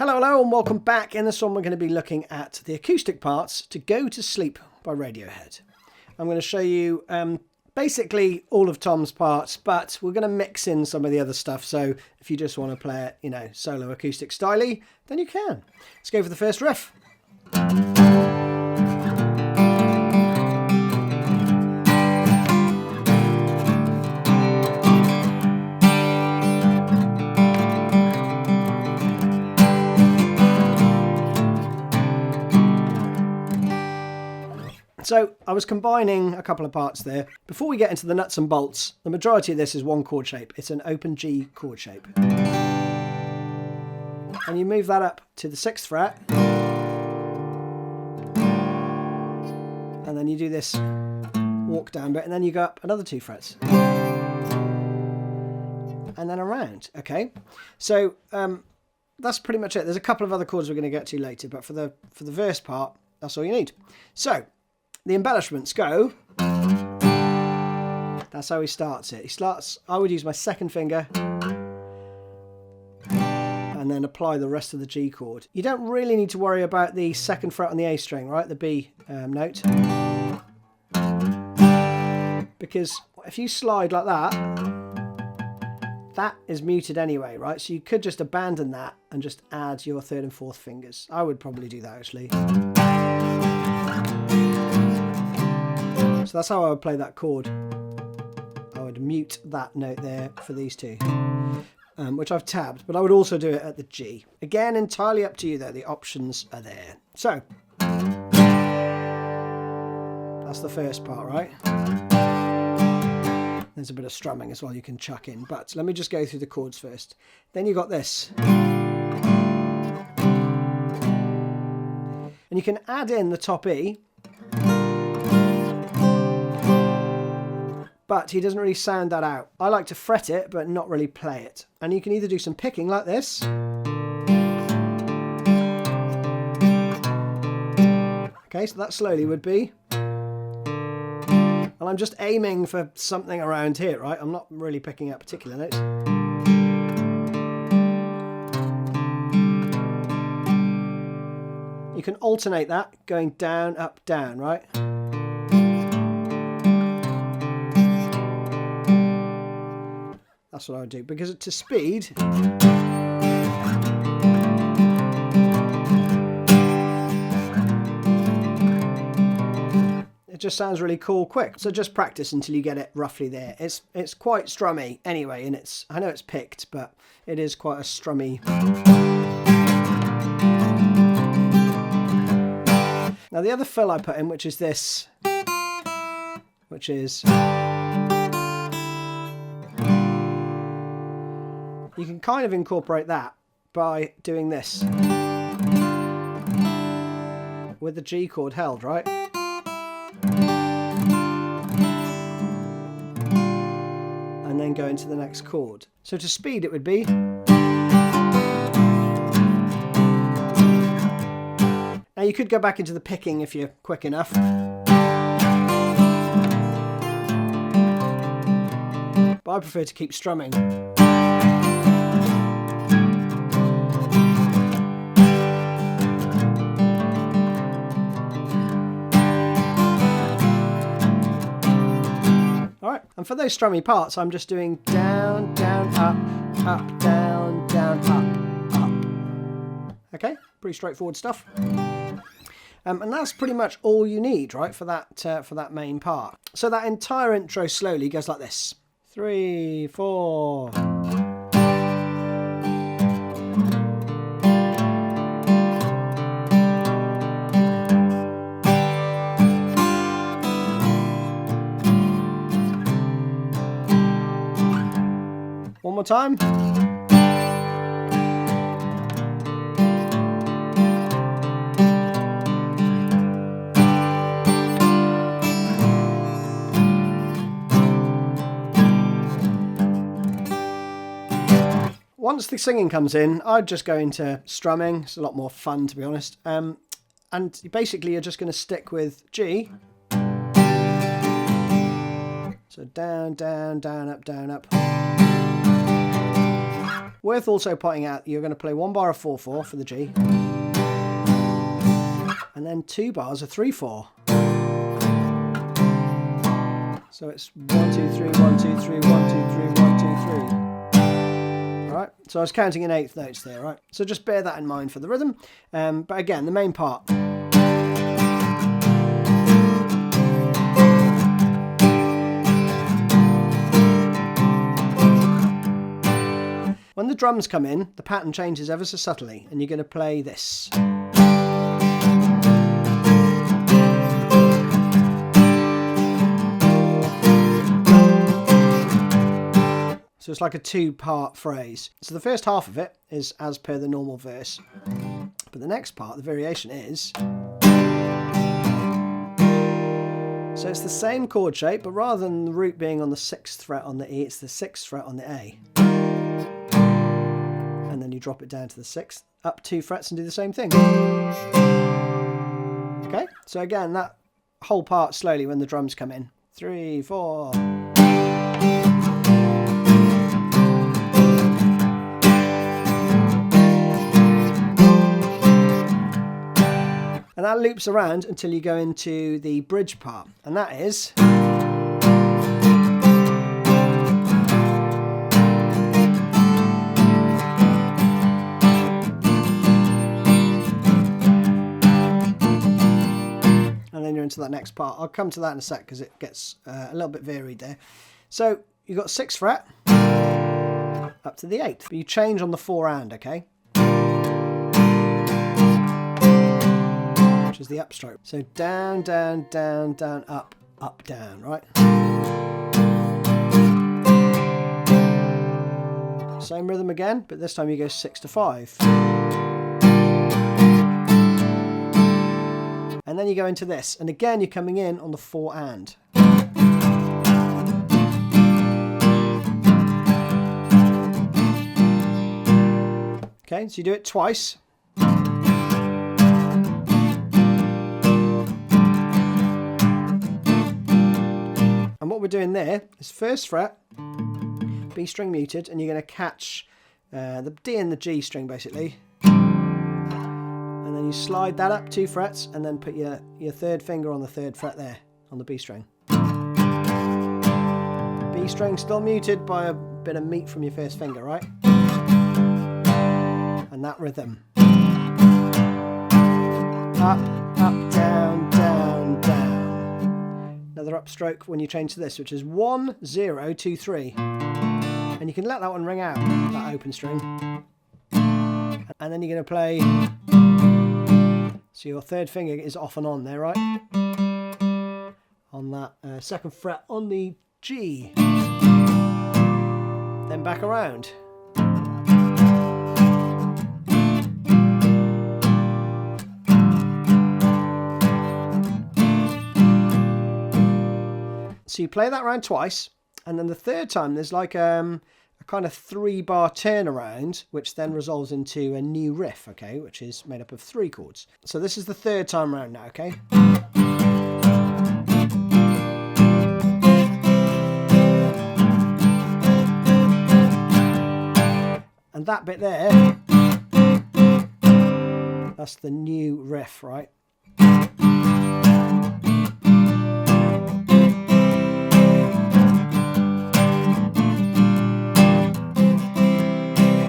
Hello and welcome back. In this one we're going to be looking at the acoustic parts to Go to Sleep by Radiohead. I'm going to show you basically all of Thom's parts, but we're going to mix in some of the other stuff, so if you just want to play it, solo acoustic styley, then you can. Let's go for the first riff. So I was combining a couple of parts there. Before we get into the nuts and bolts, the majority of this is one chord shape. It's an open G chord shape. And you move that up to the 6th fret. And then you do this walk down bit, and then you go up another 2 frets. And then around, okay? So that's pretty much it. There's a couple of other chords we're going to get to later, but for the verse part, that's all you need. So the embellishments go. That's how he starts it. I would use my 2nd finger and then apply the rest of the G chord. You don't really need to worry about the 2nd fret on the A string, right? The B note. Because if you slide like that, that is muted anyway, right? So you could just abandon that and just add your 3rd and 4th fingers. I would probably do that actually. So that's how I would play that chord. I would mute that note there for these two, which I've tabbed, but I would also do it at the G. Again, entirely up to you though, the options are there. So, that's the first part, right? There's a bit of strumming as well you can chuck in, but let me just go through the chords first. Then you got this. And you can add in the top E, but he doesn't really sound that out. I like to fret it, but not really play it. And you can either do some picking like this. Okay, so that slowly would be. And I'm just aiming for something around here, right? I'm not really picking up particular notes. You can alternate that, going down, up, down, right? That's what I would do, because to speed, it just sounds really cool quick. So just practice until you get it roughly there. It's quite strummy anyway, and I know it's picked, but it is quite a strummy. Now the other fill I put in, which is this, which is. You can kind of incorporate that by doing this with the G chord held, right? And then go into the next chord. So to speed it would be. Now you could go back into the picking if you're quick enough. But I prefer to keep strumming. And for those strummy parts, I'm just doing down, down, up, up, down, down, up, up. Okay, pretty straightforward stuff. And that's pretty much all you need, right, for that main part. So that entire intro slowly goes like this: 3, 4. One more time. Once the singing comes in, I'd just go into strumming. It's a lot more fun, to be honest. And basically you're just going to stick with G. So down, down, down, up, down, up. Worth also pointing out, you're going to play 1 bar of 4/4 for the G, and then 2 bars of 3/4. So it's 1, 2, 3, 1, 2, 3, 1, 2, 3, 1, 2, 3. Alright, so I was counting in 1/8 notes there, right? So just bear that in mind for the rhythm. But again, the main part. When the drums come in, the pattern changes ever so subtly, and you're going to play this. So it's like a 2-part phrase. So the first half of it is as per the normal verse. But the next part, the variation is... So it's the same chord shape, but rather than the root being on the 6th fret on the E, it's the 6th fret on the A. And then you drop it down to the 6th, up 2 frets and do the same thing. Okay, so again, that whole part slowly when the drums come in. 3, 4... And that loops around until you go into the bridge part, and that is... And then you're into that next part. I'll come to that in a sec because it gets a little bit varied there. So you've got 6th fret up to the 8th, but you change on the 4 and, okay? Which is the upstroke. So down, down, down, down, up, up, down, right? Same rhythm again, but this time you go 6 to 5. And then you go into this, and again you're coming in on the 4 and. Okay, so you do it twice. And what we're doing there is 1st fret, B string muted, and you're going to catch the D and the G string basically. And then you slide that up 2 frets and then put your 3rd finger on the 3rd fret there, on the B string. B string still muted by a bit of meat from your 1st finger, right? And that rhythm. Up, up, down, down, down. Another upstroke when you change to this, which is 1, 0, 2, 3. And you can let that one ring out, that open string. And then you're going to play... So your 3rd finger is off and on there, right? On that 2nd fret on the G. Then back around. So you play that round twice, and then the 3rd time there's like a kind of 3-bar turnaround, which then resolves into a new riff, okay, which is made up of 3 chords. So this is the 3rd time round now, okay? And that bit there, that's the new riff, right?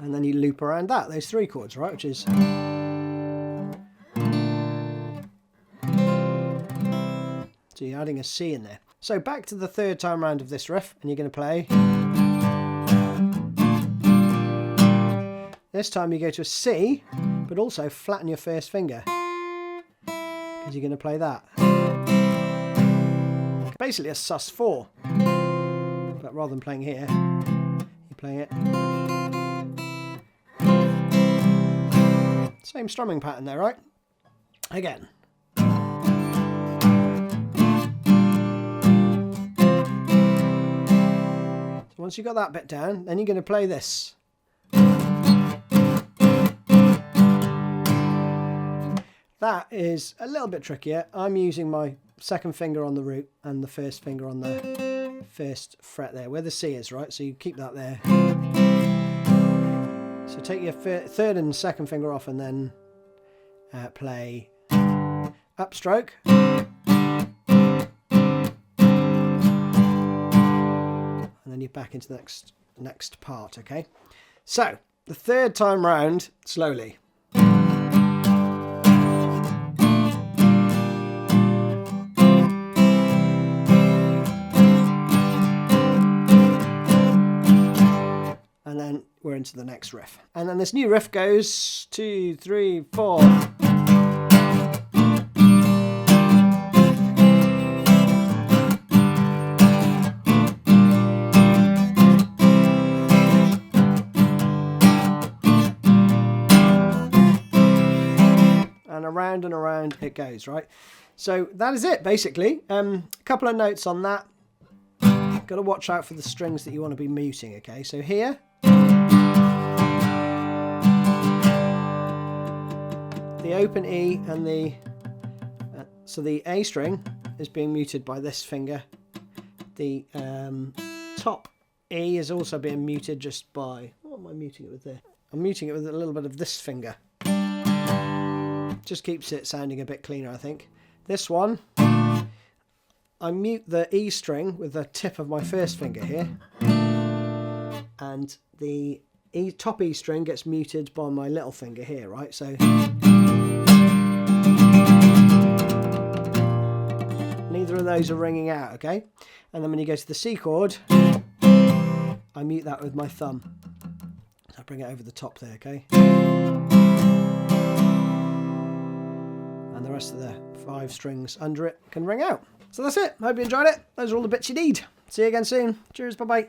And then you loop around that, those 3 chords, right, which is... So you're adding a C in there. So back to the 3rd time round of this riff, and you're going to play... This time you go to a C, but also flatten your 1st finger, because you're going to play that. Basically a sus4, but rather than playing here, you're playing it... Same strumming pattern there, right? Again. So once you've got that bit down, then you're going to play this. That is a little bit trickier. I'm using my 2nd finger on the root and the 1st finger on the 1st fret there, where the C is, right? So you keep that there. So take your third and second finger off and then play upstroke. And then you're back into the next part, okay? So, the third time round, slowly. And then we're into the next riff. And then this new riff goes 2, 3, 4. And around it goes, right? So that is it, basically. A couple of notes on that. Got to watch out for the strings that you want to be muting, okay? So here, the open E and the so the A string is being muted by this finger. The top E is also being muted just by, what am I muting it with there? I'm muting it with a little bit of this finger. Just keeps it sounding a bit cleaner, I think. This one, I mute the E string with the tip of my first finger here, and the top E string gets muted by my little finger here, right? So neither of those are ringing out, okay? And then when you go to the C chord, I mute that with my thumb. So I bring it over the top there, okay? And the rest of the 5 strings under it can ring out. So that's it. Hope you enjoyed it. Those are all the bits you need. See you again soon. Cheers. Bye-bye.